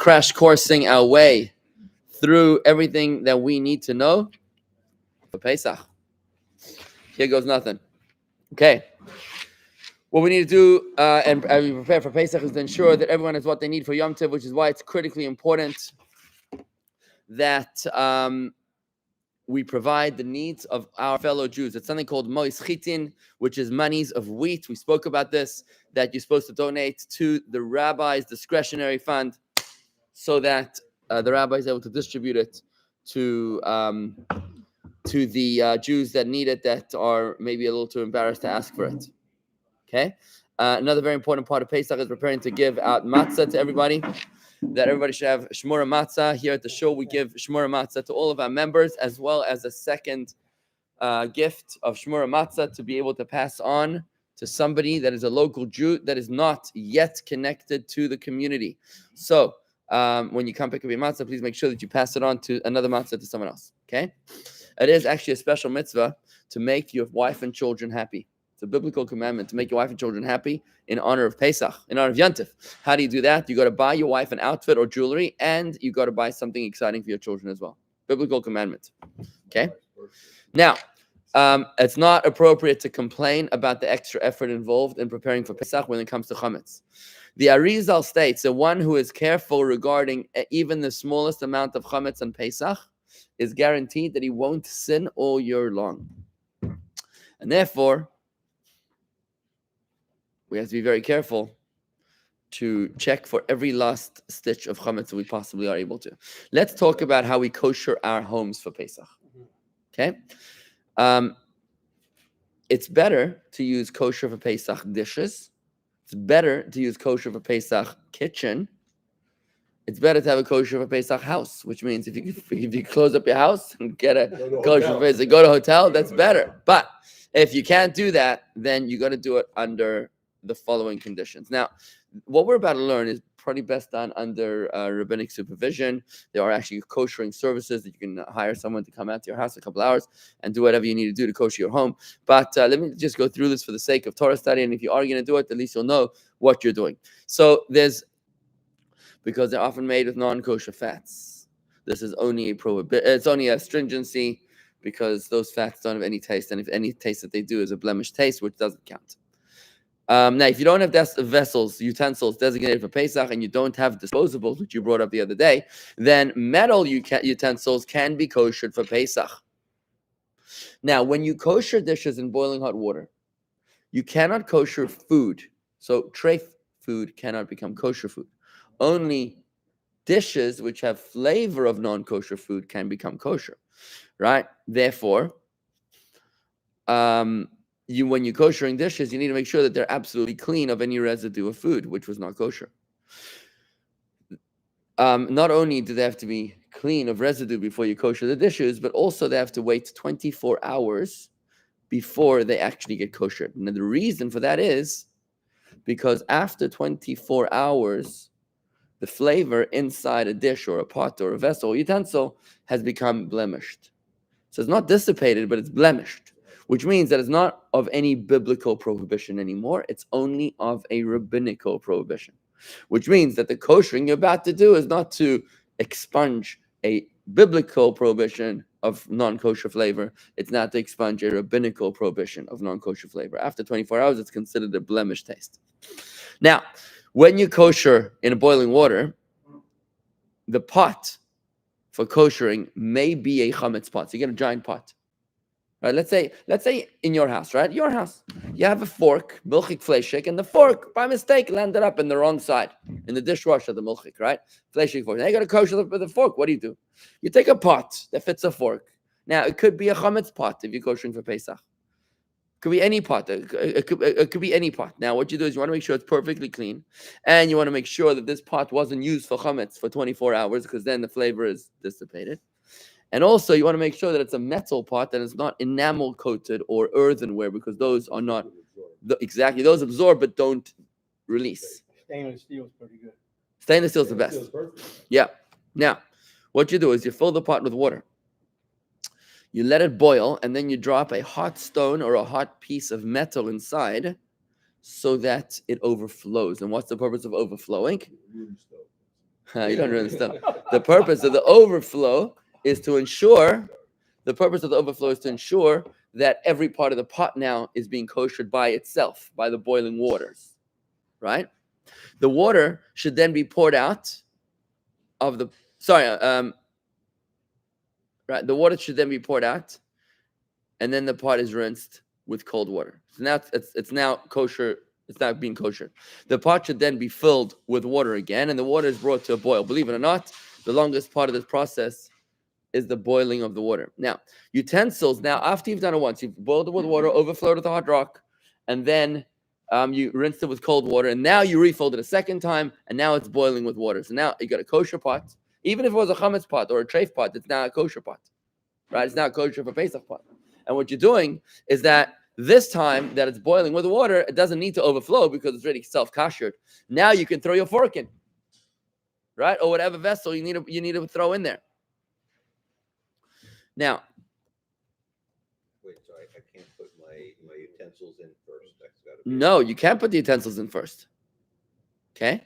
crash coursing our way through everything that we need to know for Pesach. Here goes nothing. Okay. What we need to do and we prepare for Pesach is to ensure that everyone has what they need for Yom Tov, which is why it's critically important that we provide the needs of our fellow Jews. It's something called mois chitin, which is monies of wheat. We spoke about this, that you're supposed to donate to the rabbi's discretionary fund so that the rabbi is able to distribute it to the Jews that need it, that are maybe a little too embarrassed to ask for it. Okay? Another very important part of Pesach is preparing to give out matzah to everybody, that everybody should have shmura matzah. Here at the show, we give shmura matzah to all of our members, as well as a second gift of shmura matzah to be able to pass on to somebody that is a local Jew that is not yet connected to the community. So when you come pick up your matzah, please make sure that you pass it on to another matzah to someone else. Okay? It is actually a special mitzvah to make your wife and children happy. It's a biblical commandment to make your wife and children happy in honor of Pesach, in honor of Yom Tov. How do you do that? You got to buy your wife an outfit or jewelry, and you got to buy something exciting for your children as well. Biblical commandment. Okay? Now, it's not appropriate to complain about the extra effort involved in preparing for Pesach when it comes to chametz. The Arizal states that one who is careful regarding even the smallest amount of chametz on Pesach is guaranteed that he won't sin all year long. And therefore, we have to be very careful to check for every last stitch of chametz that we possibly are able to. Let's talk about how we kosher our homes for Pesach. Okay? It's better to use kosher for Pesach dishes. It's better to use kosher for Pesach kitchen. It's better to have a kosher for Pesach house, which means if you close up your house and get a kosher for Pesach, go to a hotel, that's better. But if you can't do that, then you got to do it under the following conditions. Now, what we're about to learn is probably best done under rabbinic supervision. There are actually koshering services that you can hire someone to come out to your house a couple hours and do whatever you need to do to kosher your home. But let me just go through this for the sake of Torah study. And if you are going to do it, at least you'll know what you're doing. So because they're often made with non-kosher fats. This is only it's only a stringency because those fats don't have any taste. And if any taste that they do is a blemished taste, which doesn't count. Now, if you don't have utensils designated for Pesach, and you don't have disposables, which you brought up the other day, then metal utensils can be koshered for Pesach. Now, when you kosher dishes in boiling hot water, you cannot kosher food. So tray food cannot become kosher food. Only dishes which have flavor of non-kosher food can become kosher, right? Therefore, when you're koshering dishes, you need to make sure that they're absolutely clean of any residue of food, which was not kosher. Not only do they have to be clean of residue before you kosher the dishes, but also they have to wait 24 hours before they actually get koshered. And the reason for that is because after 24 hours, the flavor inside a dish or a pot or a vessel or utensil has become blemished. So it's not dissipated, but it's blemished, which means that it's not of any biblical prohibition anymore. It's only of a rabbinical prohibition, which means that the koshering you're about to do is not to expunge a biblical prohibition of non-kosher flavor. It's not to expunge a rabbinical prohibition of non-kosher flavor. After 24 hours, it's considered a blemished taste. Now, when you kosher in boiling water, the pot for koshering may be a chametz pot. So you get a giant pot. Right, let's say in your house, right? Your house. You have a fork, milchik fleshik, and the fork, by mistake, landed up in the wrong side, in the dishwasher, the milchik, right? Fleshik fork. Now you got to kosher with the fork. What do? You take a pot that fits a fork. Now, it could be a chametz pot if you're koshering for Pesach. It could be any pot. It could be any pot. Now, what you do is you want to make sure it's perfectly clean, and you want to make sure that this pot wasn't used for chametz for 24 hours, because then the flavor is dissipated. And also, you want to make sure that it's a metal pot that is not enamel coated or earthenware, because those are not exactly, those absorb but don't release. Stainless steel is pretty good. Stainless steel is the best. Yeah. Now, what you do is you fill the pot with water. You let it boil, and then you drop a hot stone or a hot piece of metal inside so that it overflows. And what's the purpose of overflowing? You don't understand. The purpose of the overflow is to ensure. The purpose of the overflow is to ensure that every part of the pot now is being koshered by itself, by the boiling waters, right? The water should then be poured out of the. Right. The water should then be poured out, and then the pot is rinsed with cold water. So now it's now kosher. It's now being kosher. The pot should then be filled with water again, and the water is brought to a boil. Believe it or not, the longest part of this process is the boiling of the water. Now, utensils. Now, after you've done it once, you've boiled it with water, overflowed it with hot rock, and then you rinsed it with cold water, and now you refilled it a second time, and now it's boiling with water. So now you got a kosher pot. Even if it was a chametz pot or a treif pot, it's now a kosher pot, right? It's now kosher for Pesach pot. And what you're doing is that this time that it's boiling with water, it doesn't need to overflow because it's already self-kashered. Now you can throw your fork in, right? Or whatever vessel you need to throw in there. Now, wait, so I can't put my utensils in first. That's gotta be no, you can't put the utensils in first. Okay.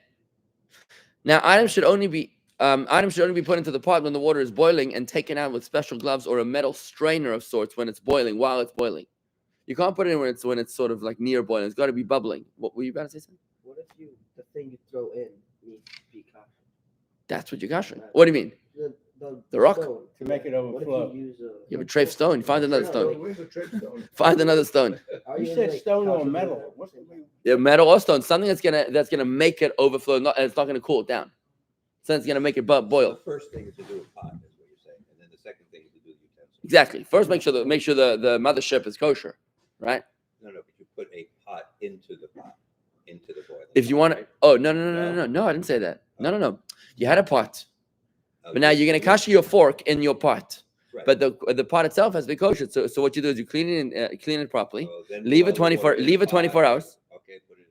Now, items should only be put into the pot when the water is boiling and taken out with special gloves or a metal strainer of sorts when it's boiling. While it's boiling, you can't put it in when it's sort of like near boiling. It's got to be bubbling. What were you about to say? Something? What if the thing you throw in needs to be kosher? That's what you're kashering. What do you mean? The rock? Stone. To make it overflow. What if you use You have a treif stone. Find another stone. Where's the trip stone? Find another stone. You said stone or metal. What's the Yeah, metal or stone. Something that's gonna make it overflow. And it's not gonna cool it down. So it's gonna make it boil. The first thing is to do a pot, is what you're saying, and then the second thing is to do the utensils. Exactly. First, make sure the mothership is kosher, right? No, but you put a pot into the boiling. If you want to. right? Oh no! I didn't say that. No. You had a pot, but now you're gonna kasher your fork in your pot. Right. But the pot itself has to be kosher. So what you do is you clean it properly. So then Leave it boil the 24. water in Leave the it 24 pot. hours. Okay, put it in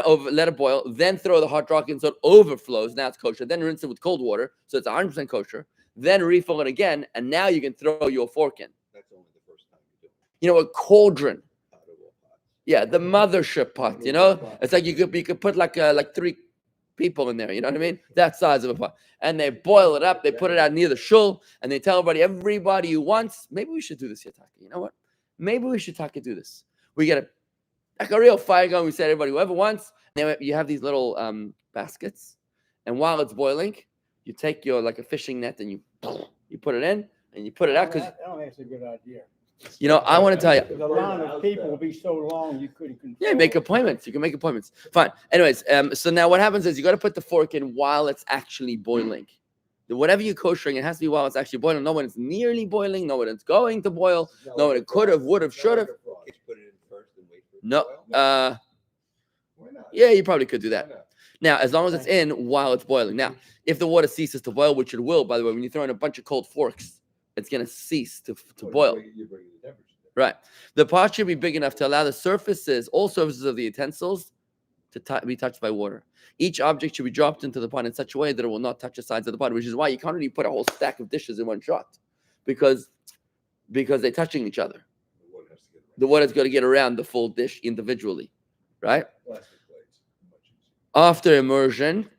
the pot. Let it boil. Then throw the hot rock in so it overflows. Now it's kosher. Then rinse it with cold water so it's 100% kosher. Then refill it again, and now you can throw your fork in. That's only the first time you do it. A cauldron. Potable pots. Yeah, the mothership pot. It's like you could put like 3 people in there. You know what I mean? That size of a pot. And they boil it up. They put it out near the shul, and they tell everybody who wants. Maybe we should do this here, Taka. You know what? Maybe we should Taka do this. We get like a real fire going. We say everybody, whoever wants. You have these little baskets, and while it's boiling, you take your like a fishing net and you put it in and you put it out because I don't think it's a good idea. I want to tell you. The line of people will be so long you couldn't control. Yeah, make appointments. You can make appointments. Fine. Anyways, so now what happens is you got to put the fork in while it's actually boiling. Whatever you're koshering, it has to be while it's actually boiling. Not when it's nearly boiling. Not when it's going to boil. Not when it could have, would have, should have. Just put it in first and wait for it to No. boil? Why not? Yeah, you probably could do Why that. not? Now, as long as it's in while it's boiling. Now, if the water ceases to boil, which it will, by the way, when you throw in a bunch of cold forks, it's going to cease to boil. You bring the temperature down. Right. The pot should be big enough to allow all surfaces of the utensils to be touched by water. Each object should be dropped into the pot in such a way that it will not touch the sides of the pot, which is why you can't really put a whole stack of dishes in one shot because they're touching each other. The water has to get around. The water's got to get around the full dish individually, right? Plastic plates, much easier. After immersion,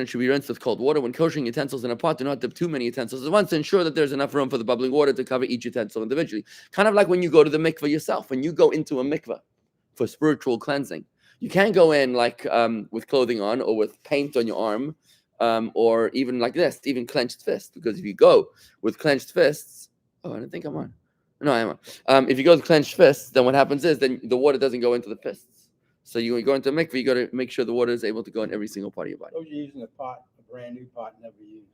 it should be rinsed with cold water. When koshering utensils in a pot, do not dip too many utensils at once to ensure that there's enough room for the bubbling water to cover each utensil individually. Kind of like when you go to the mikveh yourself. When you go into a mikveh for spiritual cleansing, you can't go in like with clothing on or with paint on your arm or even like this, even clenched fist. Because if you go with clenched fists, I don't think I'm on. No, I am on. If you go with clenched fists, then what happens is then the water doesn't go into the fists. So you go into a mikveh, you got to make sure the water is able to go in every single part of your body. Those using a pot, a brand new pot, never used.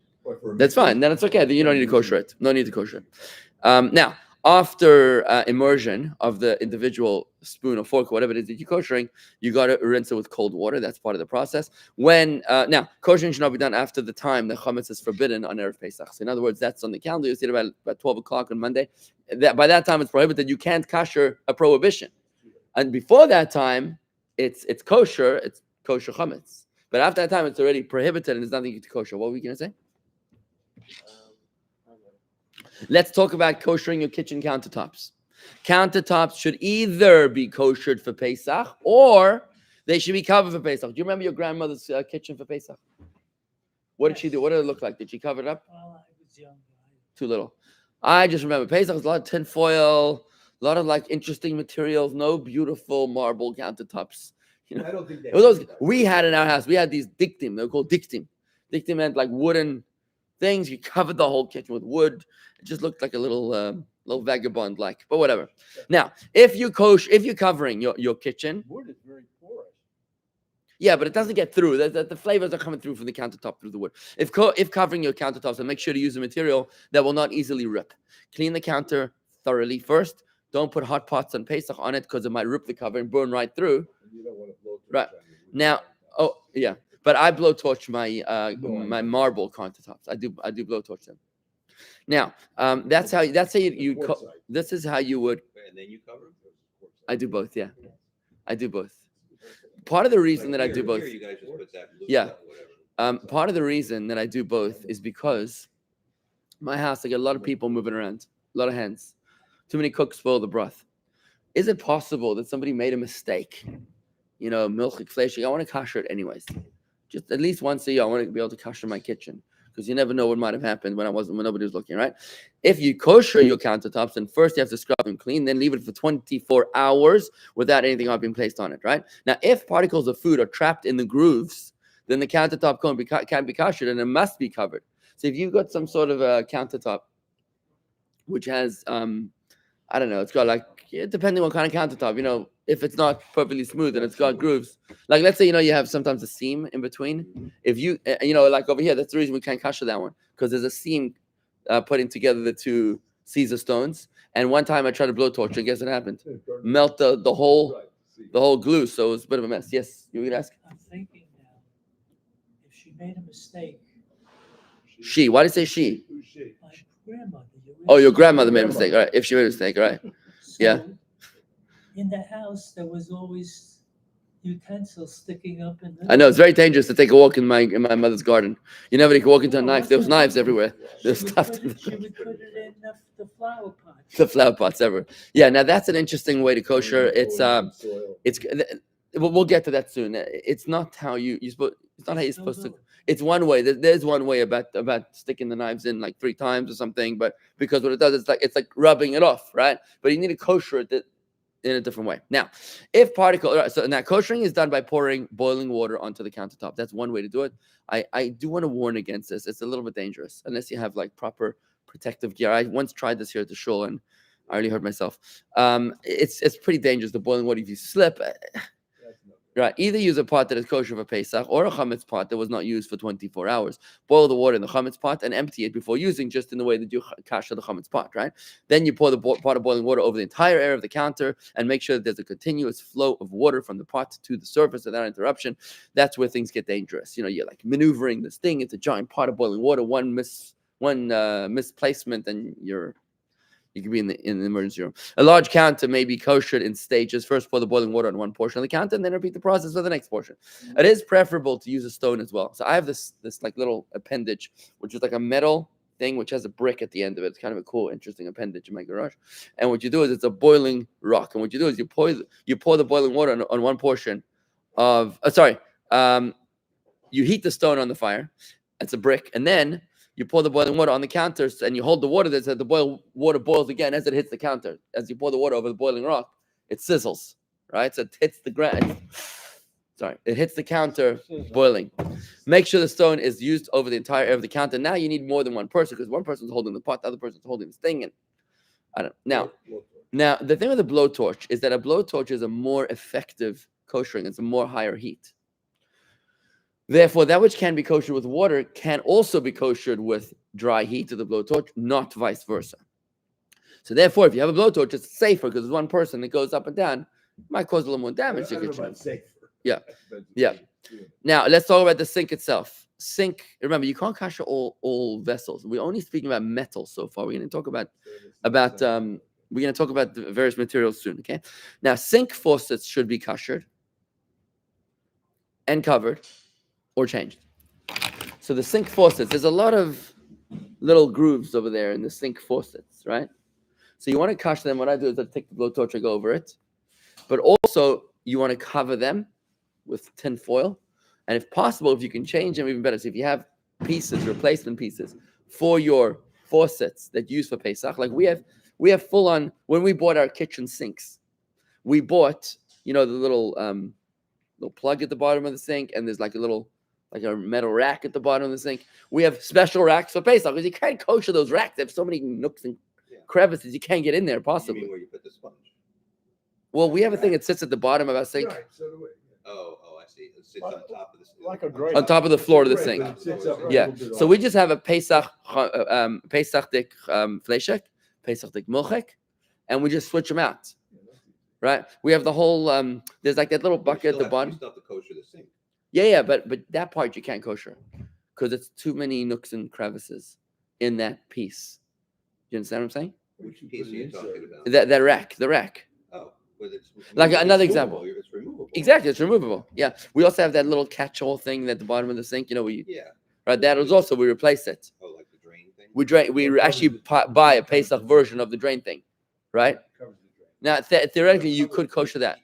That's fine. Then it's okay. Then you don't need to kosher it. No need to kosher it. Now, after immersion of the individual spoon or fork, or whatever it is that you're koshering, you got to rinse it with cold water. That's part of the process. Now, koshering should not be done after the time the chametz is forbidden on Erev Pesach. So in other words, that's on the calendar. You see it about 12 o'clock on Monday. By that time, it's prohibited. You can't kosher a prohibition. And before that time, it's kosher. It's kosher chametz. But after that time, it's already prohibited and there's nothing to kosher. What were we going to say? Let's talk about koshering your kitchen countertops. Countertops should either be koshered for Pesach or They should be covered for Pesach. Do you remember your grandmother's kitchen for Pesach? What did she do? What did it look like? Did she cover it up? Well, I was young. Too little. I just remember Pesach was a lot of tin foil, a lot of like interesting materials, no beautiful marble countertops. You know, I don't think it was always, we had in our house. We had these dictim. They were called dictim. Dictim meant like wooden things. You covered the whole kitchen with wood. It just looked like a little vagabond like. But whatever. Now, if you're covering your kitchen, Wood is very porous. yeah, but it doesn't get through. The flavors are coming through from the countertop through the wood. If covering your countertops, then make sure to use a material that will not easily rip. Clean the counter thoroughly first. Don't put hot pots and Pesach on it because it might rip the cover and burn right through. You don't want to blow Right. Now, oh yeah, but I blowtorch my marble countertops. I do blowtorch them. Now, that's how you this is how you would. And then you cover them? I do both. Yeah, I do both. Part of the reason that I do both. You guys just put that loose Yeah. up, whatever. Part of the reason that I do both is because my house, I get a lot of people moving around, a lot of hands. Too many cooks spoil the broth. Is it possible that somebody made a mistake? You know, milchik fleshik. I want to kosher it anyways. Just at least once a year, I want to be able to kosher my kitchen because you never know what might have happened when nobody was looking, right? If you kosher your countertops, then first you have to scrub them clean, then leave it for 24 hours without anything being placed on it, right? Now, if particles of food are trapped in the grooves, then the countertop can't be koshered and it must be covered. So if you've got some sort of a countertop which has, I don't know, it's got like, depending on what kind of countertop, you know, if it's not perfectly smooth and it's got grooves, like let's say, you know, you have sometimes a seam in between. If you, you know, like over here, that's the reason we can't kosher that one because there's a seam putting together the two Caesar stones. And one time I tried to blowtorch it, guess what happened? Melt the whole glue, so it was a bit of a mess. Yes, you would ask? I'm thinking now, if she made a mistake, She. Why did you say she? my grandmother. Oh, your grandmother made a mistake. All right. If she made a mistake, all right. Yeah. So, in the house, there was always utensils sticking up in the. I know it's very dangerous to take a walk in my mother's garden. You never can walk into a knife. There was knives everywhere. There's She would stuff. put it in the flower pot. The flower pots ever. Yeah. Now that's an interesting way to kosher. It's we'll get to that soon. It's not how you supposed. It's not how you're supposed to. It's one way. There's one way about sticking the knives in like 3 times or something, but because what it does, it's like rubbing it off, right? But you need to kosher it in a different way. Now, if so now koshering is done by pouring boiling water onto the countertop. That's one way to do it. I do want to warn against this. It's a little bit dangerous unless you have like proper protective gear. I once tried this here at the shul and I already hurt myself. It's pretty dangerous. The boiling water, if you slip. Right, either use a pot that is kosher for Pesach or a chametz pot that was not used for 24 hours. Boil the water in the chametz pot and empty it before using, just in the way that you kasher the chametz pot, right? Then you pour the pot of boiling water over the entire area of the counter and make sure that there's a continuous flow of water from the pot to the surface without interruption. That's where things get dangerous. You know, you're like maneuvering this thing. It's a giant pot of boiling water. One misplacement and you can be in the emergency room. A large counter may be koshered in stages. First, pour the boiling water on one portion of the counter, and then repeat the process for the next portion. It is preferable to use a stone as well. So I have this like little appendage, which is like a metal thing, which has a brick at the end of it. It's kind of a cool, interesting appendage in my garage. And what you do is it's a boiling rock. And what you do is you pour the boiling water on one portion of. You heat the stone on the fire. It's a brick, and then you pour the boiling water on the counters and you hold the water there so the water boils again as it hits the counter. As you pour the water over the boiling rock, it sizzles, right? So it hits the ground. Sorry, it hits the counter boiling. Make sure the stone is used over the entire area of the counter. Now you need more than one person because one person's holding the pot, the other person's holding this thing. And I don't know. Now, the thing with a blowtorch is that a blowtorch is a more effective koshering. It's a more higher heat. Therefore, that which can be koshered with water can also be koshered with dry heat to the blowtorch, not vice versa. So therefore, if you have a blowtorch, it's safer because there's one person that goes up and down. It might cause a little more damage to the kitchen. Yeah. Now, let's talk about the sink itself. Sink, remember, you can't kosher all vessels. We're only speaking about metal so far. We're going to talk about the various materials soon, okay? Now, sink faucets should be koshered and covered or changed. So the sink faucets, there's a lot of little grooves over there in the sink faucets, right? So you want to kosher them. What I do is I take the blowtorch, I go over it. But also, you want to cover them with tin foil, and if possible, if you can change them, even better. So if you have pieces, replacement pieces for your faucets that you use for Pesach, like we have full on. When we bought our kitchen sinks, we bought the little plug at the bottom of the sink, and there's like a metal rack at the bottom of the sink. We have special racks for Pesach because you can't kosher those racks. They have so many nooks and crevices you can't get in there You possibly. mean where you put the sponge? Well, we have a thing that sits at the bottom of our sink, Right, so do we. Oh, I see. It sits on top of the. Like a grate. on top of the floor of the Right, sink. but it sits up a Yeah. little bit So off. we just have a Pesach dik fleshek, Pesach dik milchek, and we just switch them out. Right? We have the whole there's like that little bucket at the bottom. You still have to kosher the sink. Yeah, but that part you can't kosher because it's too many nooks and crevices in that piece. You understand what I'm saying? Which piece are you talking about? That rack, the rack. Oh, but it's Like it's another movable. example. It's removable. Exactly, it's removable. Yeah. We also have that little catch-all thing at the bottom of the sink. Yeah. Right? That was also we replaced it. Oh, like the drain thing. We actually buy a Pesach version of the drain thing, right? Covers the drain. Now theoretically you could kosher that.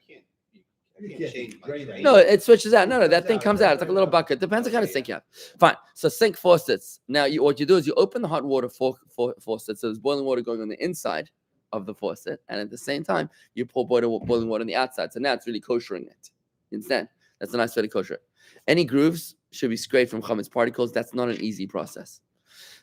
You can't change my Drain drain. No, it switches out. No, that thing comes out. It's like a little bucket. Depends what kind of sink you have. Fine. So sink faucets. Now what you do is you open the hot water faucet. So there's boiling water going on the inside of the faucet, and at the same time you pour boiling water on the outside. So now it's really koshering it. You understand? That's a nice way to kosher it. Any grooves should be scraped from chametz particles. That's not an easy process.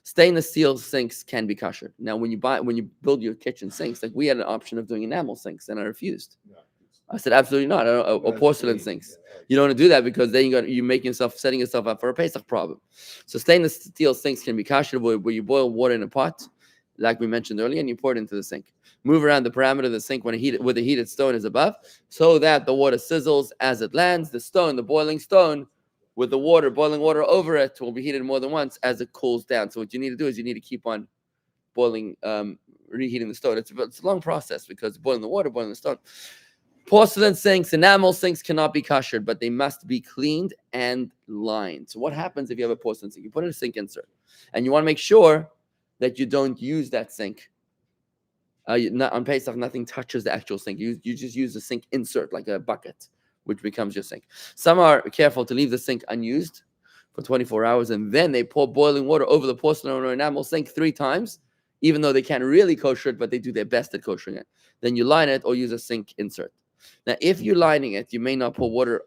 Stainless steel sinks can be koshered. Now, when you build your kitchen sinks, like we had an option of doing enamel sinks, and I refused. No, it's- I said absolutely not. Or that's porcelain clean, sinks. yeah, right. You don't want to do that because then you're setting yourself up for a Pesach problem. So stainless steel sinks can be kosher where you boil water in a pot, like we mentioned earlier, and you pour it into the sink. Move around the parameter of the sink when the heated stone is above, so that the water sizzles as it lands. The boiling stone, with the boiling water over it, will be heated more than once as it cools down. So what you need to do is you need to keep on boiling, reheating the stone. It's a long process because boiling the water, boiling the stone. Porcelain sinks, enamel sinks cannot be koshered, but they must be cleaned and lined. So what happens if you have a porcelain sink? You put in a sink insert, and you want to make sure that you don't use that sink. On Pesach, nothing touches the actual sink. You just use the sink insert, like a bucket, which becomes your sink. Some are careful to leave the sink unused for 24 hours, and then they pour boiling water over the porcelain or enamel sink 3 times, even though they can't really kosher it, but they do their best at koshering it. Then you line it or use a sink insert. Now, if you're lining it, you may not pour water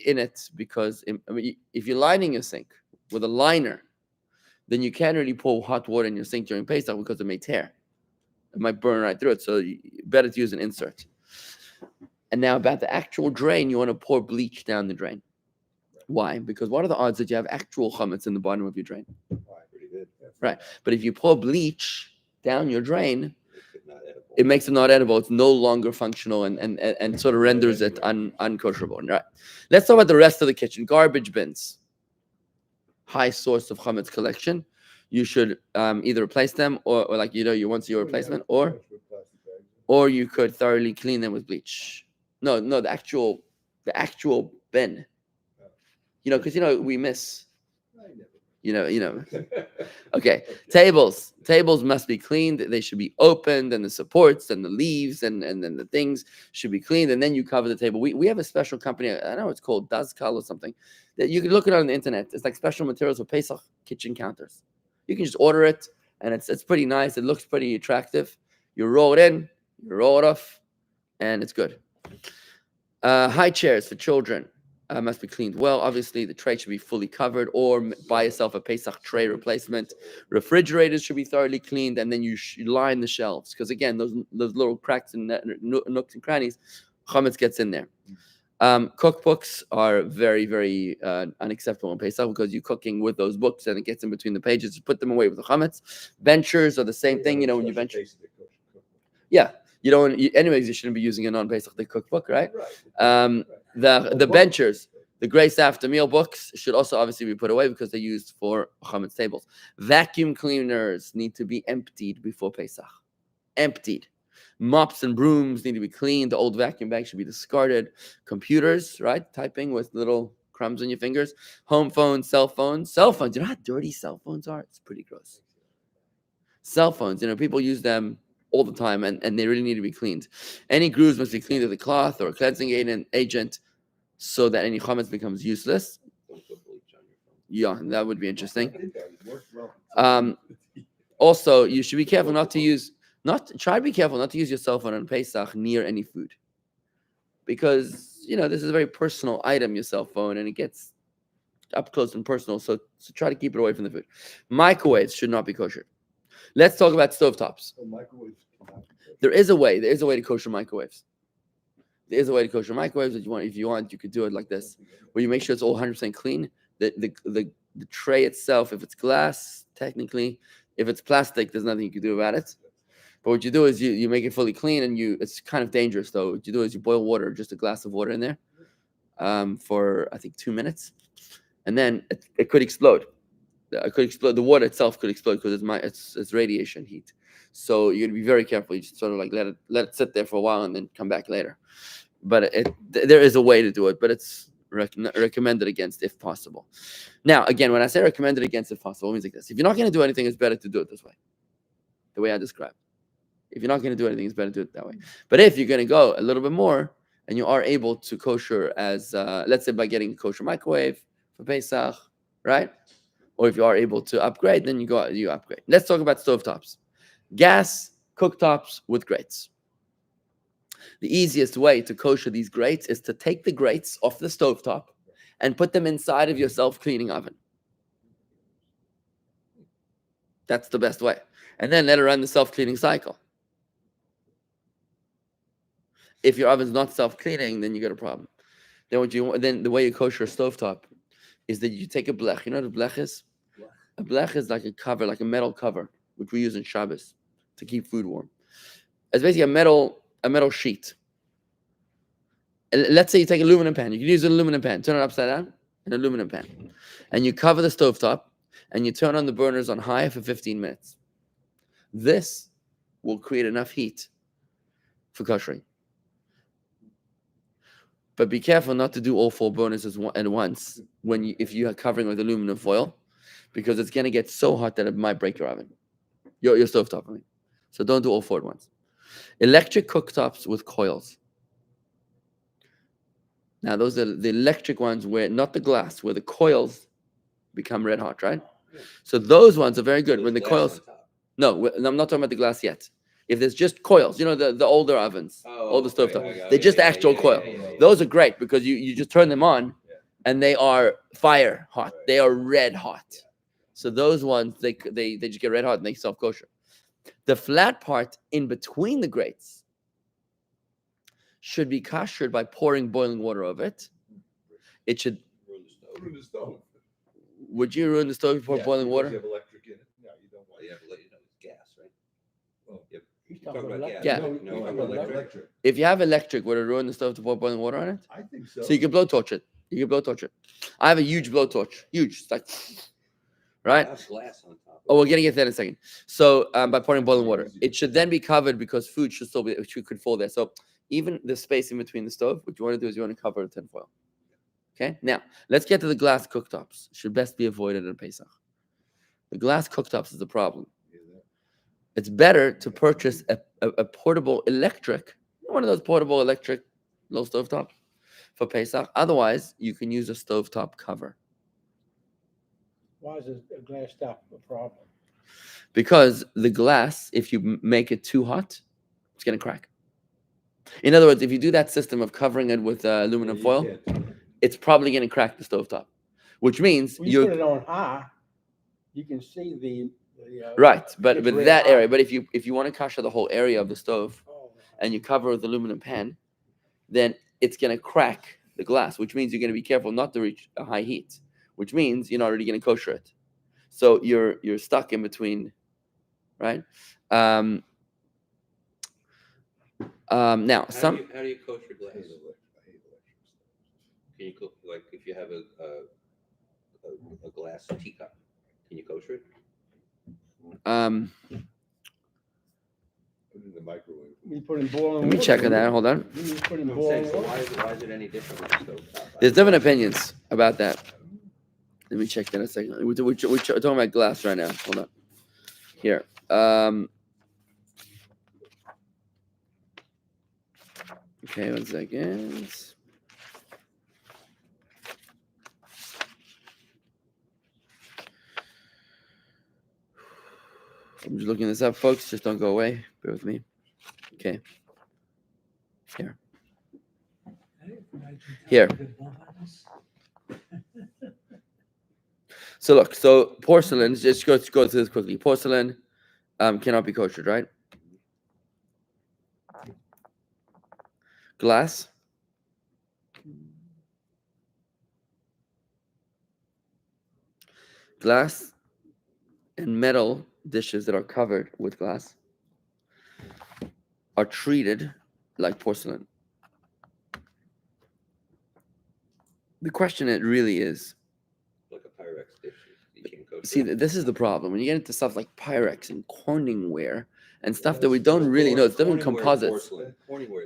in it because if you're lining your sink with a liner, then you can't really pour hot water in your sink during Pesach because it may tear. It might burn right through it. So better to use an insert. And now about the actual drain, you want to pour bleach down the drain. Why? Because what are the odds that you have actual chametz in the bottom of your drain? Pretty good. Right. But if you pour bleach down your drain, It's not edible. it makes it not edible. It's no longer functional and sort of renders it unkosherable. Right. Let's talk about the rest of the kitchen. Garbage bins. High source of chametz collection. You should either replace them or like you want your replacement, or you could thoroughly clean them with bleach. No, the actual bin. Because we miss. Okay, tables must be cleaned. They should be opened, and the supports and the leaves and then the things should be cleaned, and then you cover the table. We have a special company, I don't know, it's called Dazkal or something, that you can look it on the internet. It's like special materials for Pesach kitchen counters. You can just order it, and it's pretty nice. It looks pretty attractive. You roll it in, you roll it off, and it's good. High chairs for children must be cleaned well. Obviously, the tray should be fully covered, or buy yourself a Pesach tray replacement. Refrigerators should be thoroughly cleaned, and then you line the shelves, because again, those little cracks and nooks and crannies, chametz gets in there. Cookbooks are very, very unacceptable in Pesach because you're cooking with those books and it gets in between the pages. Put them away with the chametz. Benchers are the same thing. When you bench. Yeah, anyways, you shouldn't be using a non-Pesach cookbook, right? The benchers, the grace after meal books should also obviously be put away because they're used for chametz tables. Vacuum cleaners need to be emptied before Pesach. Emptied. Mops and brooms need to be cleaned. The old vacuum bag should be discarded. Computers, right? Typing with little crumbs on your fingers. Home phones, cell phones. Cell phones. You know how dirty cell phones are? It's pretty gross. Cell phones, people use them all the time, and they really need to be cleaned. Any grooves must be cleaned with a cloth or a cleansing agent. so that any chametz becomes useless. Don't put bleach on your phone. Yeah, that would be interesting. I think that worked well. Also, you should be careful not to use try to be careful not to use your cell phone on Pesach near any food, because this is a very personal item, your cell phone, and it gets up close and personal. So try to keep it away from the food. Microwaves should not be kosher. Let's talk about stovetops. So microwaves cannot be kosher. There is a way to kosher microwaves. There is a way to kosher microwaves. If you want, you could do it like this, where you make sure it's all 100% clean. The tray itself, if it's glass, technically, if it's plastic, there's nothing you can do about it. But what you do is you make it fully clean, and it's kind of dangerous though. What you do is you boil water, just a glass of water in there, for I think 2 minutes, and then it could explode. It could explode. The water itself could explode because it's radiation heat. So you're gonna be very careful. You just sort of like let it sit there for a while and then come back later. But there is a way to do it, but it's recommended against if possible. Now, again, when I say recommended against if possible, it means like this: if you're not going to do anything, it's better to do it this way, the way I described. If you're not going to do anything, it's better to do it that way. But if you're going to go a little bit more, and you are able to kosher as, let's say, by getting a kosher microwave for Pesach, right? Or if you are able to upgrade, then you upgrade. Let's talk about stovetops. Gas cooktops with grates. The easiest way to kosher these grates is to take the grates off the stovetop and put them inside of your self-cleaning oven. That's the best way. And then let it run the self-cleaning cycle. If your oven's not self-cleaning, then you got a problem. Then the way you kosher a stovetop is that you take a blech. You know what a blech is? A blech is like a cover, like a metal cover, which we use in Shabbos to keep food warm. It's basically a metal sheet. And let's say you take an aluminum pan. You can use an aluminum pan. Turn it upside down, an aluminum pan. And you cover the stovetop, and you turn on the burners on high for 15 minutes. This will create enough heat for koshering. But be careful not to do all 4 burners at once if you are covering with aluminum foil, because it's going to get so hot that it might break your oven, your stovetop. I mean. So don't do all 4 at once. Electric cooktops with coils. Now, those are the electric ones where, not the glass, where the coils become red hot, right? So those ones are very good. When the coils... No, I'm not talking about the glass yet. If there's just coils, the older ovens, older stovetop, they're just actual coil. Those are great because you just turn them on, and they are fire hot. They are red hot. So those ones, they just get red hot and they self-kosher. The flat part in between the grates should be koshered by pouring boiling water over it. It should... Ruin the stove. Would you ruin the stove if you pour boiling because water? You have electric in it. No, you don't want Well, you have to let you know it's gas, right? Well, Yep. He's You're talking talking about about gas. Yeah. No, No, you're I'm talking about electric. If you have electric, would it ruin the stove to pour boiling water on it? I think so. So you can blowtorch it. I have a huge blowtorch. Huge. It's like, right? Have glass on top. Oh, we're getting it there in a second. So by pouring boiling water, it should then be covered because food should still be, which could fall there. So even the space in between the stove, what you want to do is you want to cover it with tinfoil. Okay. Now let's get to the glass cooktops. Should best be avoided in Pesach. The glass cooktops is the problem. It's better to purchase a portable electric, one of those portable electric low stovetop for Pesach. Otherwise, you can use a stovetop cover. Why is a glass top a problem? Because the glass, if you make it too hot, it's going to crack. In other words, if you do that system of covering it with aluminum foil, it's probably going to crack the stovetop, which means When you put it on high, you can see the right. But it's red that hot. area. But if you want to kosher the whole area of the stove Oh, and you cover it with aluminum pan, then it's going to crack the glass, which means you're going to be careful not to reach a high heat, which means you're not really going to kosher it. So you're stuck in between, right? Now, How do you kosher glass? Can you cook, like, if you have a glass teacup, can you kosher it? Put it in the microwave. you put in boiling water. Let me check on that. Hold on. You put in I'm boiling saying, so water. why is it any different with the stovetop? There's different opinions about that. Let me check that in a second. We're talking about glass right now. Hold on. Here. Okay, 1 second. I'm just looking this up, folks. Just don't go away. Bear with me. Okay. Here. Here. So look. So porcelain. Just go through this quickly. Porcelain cannot be koshered, right? Glass. Glass and metal dishes that are covered with glass are treated like porcelain. The question it really is, Like a Pyrex dish. You can't kosher. see, this is the problem. When you get into stuff like Pyrex and Corningware and stuff that we don't really know, it's different composites.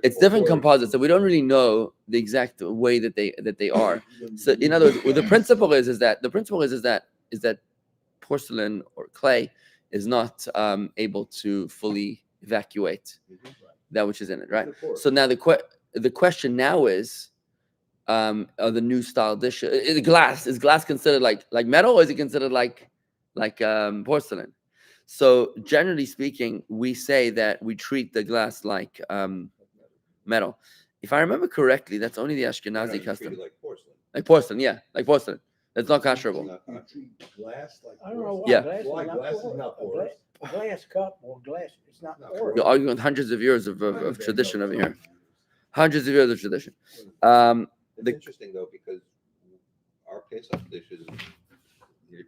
It's different composites that we don't really know the exact way that they are. So in other words, the principle is that porcelain or clay is not able to fully evacuate that which is in it, right? So now the question now is, are the new style dish is glass considered like metal, or is it considered like porcelain? So generally speaking, we say that we treat the glass like metal. If I remember correctly, that's only the Ashkenazi custom. Like porcelain. Like porcelain, yeah, like porcelain. That's not kosherable. Not- You treat glass like I don't know why Yeah. glass is Why not glass is porous. not A gla- porous? A glass cup or glass, it's not Not porous. You're arguing with hundreds of years of tradition over here. Hundreds of years of tradition. It's interesting though, because our Pesach dishes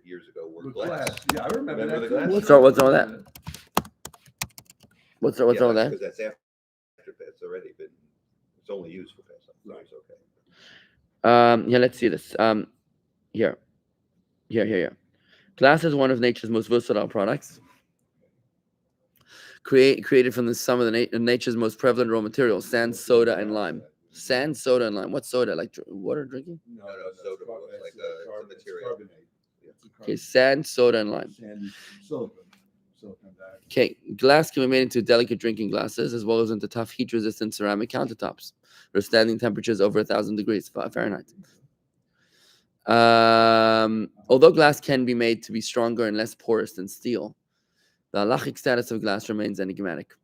years ago were With glass. Yeah, I remember Remember that. the too. glass? What's wrong with that? What's wrong with that? Because that's after Pesach already been, it's only used for Pesach, so it's okay. Yeah, let's see this. Here. Glass is one of nature's most versatile products. Created from the sum of nature's most prevalent raw materials: sand, soda, and lime. Sand, soda, and lime. What's soda? Like water drinking? No, soda was like a material. Okay, sand, soda, and lime. Silicon dioxide. Okay, glass can be made into delicate drinking glasses as well as into tough heat-resistant ceramic countertops, withstanding temperatures over 1,000 degrees Fahrenheit. Although glass can be made to be stronger and less porous than steel, the halachic status of glass remains enigmatic.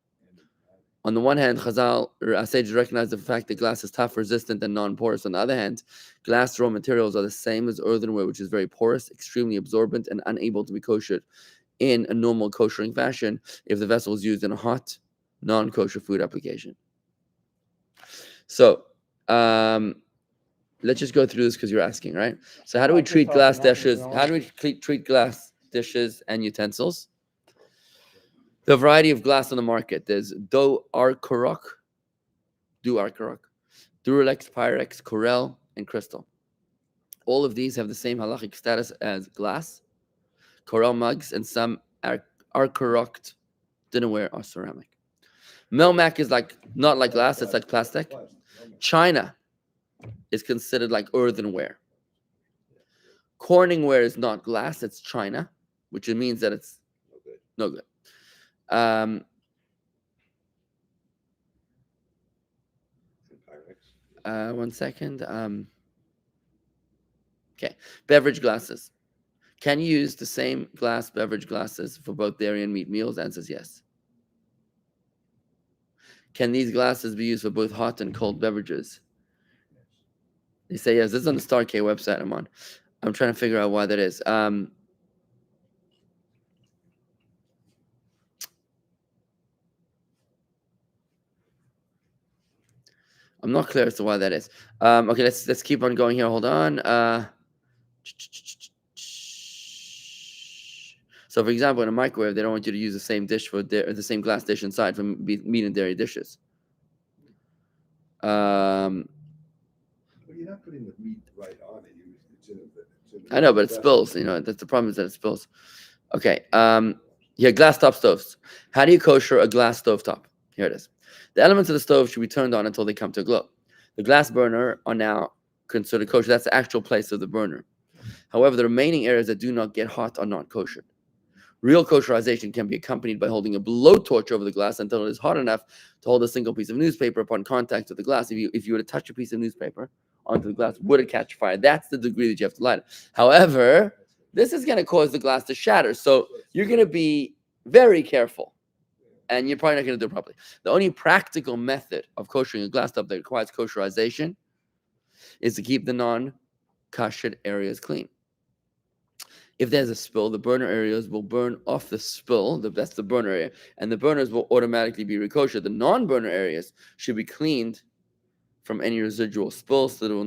On the one hand, Chazal sages recognize the fact that glass is tough, resistant, and non-porous. On the other hand, glass raw materials are the same as earthenware, which is very porous, extremely absorbent, and unable to be koshered in a normal koshering fashion if the vessel is used in a hot, non-kosher food application. So, let's just go through this because you're asking, right? So, how do we treat glass dishes? How do we treat glass dishes and utensils? The variety of glass on the market. There's Duralex, Duralex, Pyrex, Corel, and Crystal. All of these have the same halachic status as glass. Corel mugs and some Arkarokt dinnerware are ceramic. Melmac is not like glass, it's like plastic. China is considered like earthenware. Corningware is not glass, it's China, which means that it's no good. One second. Okay, beverage glasses. Can you use the same glass beverage glasses for both dairy and meat meals? Answer is yes. Can these glasses be used for both hot and cold beverages? They say yes. This is on the Star K website I'm on. I'm trying to figure out why that is. I'm not clear as to why that is. Okay, let's keep on going here. Hold on. So, for example, in a microwave, they don't want you to use the same dish for the same glass dish inside for meat and dairy dishes. But you're not putting the meat right on it. I know, but it spills. You know, that's the problem is that it spills. Okay. Yeah, glass top stoves. How do you kosher a glass stove top? Here it is. The elements of the stove should be turned on until they come to a glow. The glass burner are now considered kosher. That's the actual place of the burner. However, the remaining areas that do not get hot are not kosher. Real kosherization can be accompanied by holding a blowtorch over the glass until it is hot enough to hold a single piece of newspaper upon contact with the glass. If you were to touch a piece of newspaper onto the glass, would it catch fire? That's the degree that you have to light it. However, this is going to cause the glass to shatter. So you're going to be Very careful. And you're probably not going to do it properly. The only practical method of koshering a glass top that requires kosherization is to keep the non-kosher areas clean. If there's a spill, the burner areas will burn off the spill. That's the burner area. And the burners will automatically be rekoshered. The non-burner areas should be cleaned from any residual spill so that it will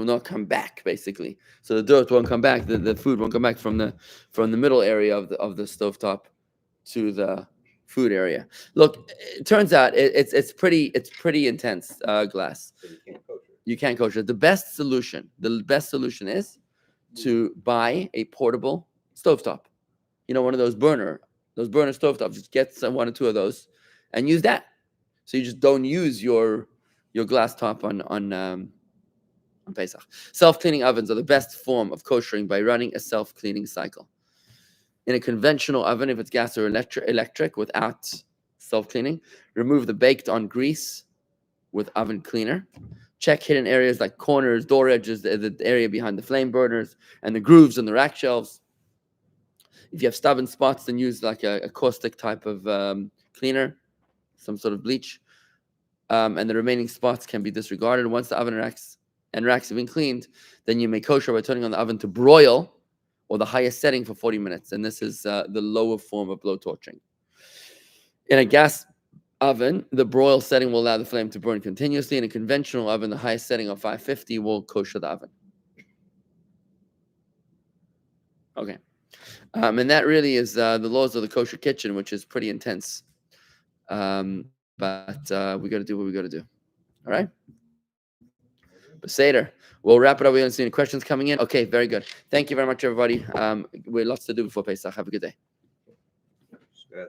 not come back, basically. So the dirt won't come back, the food won't come back from the middle area of the stovetop to the food area. Look, it turns out it's pretty intense glass. So you can't kosher. You can't kosher. The best solution is to buy a portable stovetop. One of those burner stovetops. Just get one or two of those and use that. So you just don't use your glass top on Pesach. Self-cleaning ovens are the best form of koshering by running a self-cleaning cycle. In a conventional oven, if it's gas or electric without self-cleaning, remove the baked-on grease with oven cleaner. Check hidden areas like corners, door edges, the area behind the flame burners, and the grooves on the rack shelves. If you have stubborn spots, then use like a caustic type of cleaner, some sort of bleach. And the remaining spots can be disregarded. Once the oven racks have been cleaned, then you may kosher by turning on the oven to broil or the highest setting for 40 minutes. And this is the lower form of blow torching. In a gas oven, the broil setting will allow the flame to burn continuously. In a conventional oven, the highest setting of 550 will kosher the oven. Okay. And that really is the laws of the kosher kitchen, which is pretty intense. But we got to do what we got to do. All right? Seder. We'll wrap it up. We don't see any questions coming in. Okay, very good. Thank you very much, everybody. We have lots to do before Pesach. Have a good day. Good.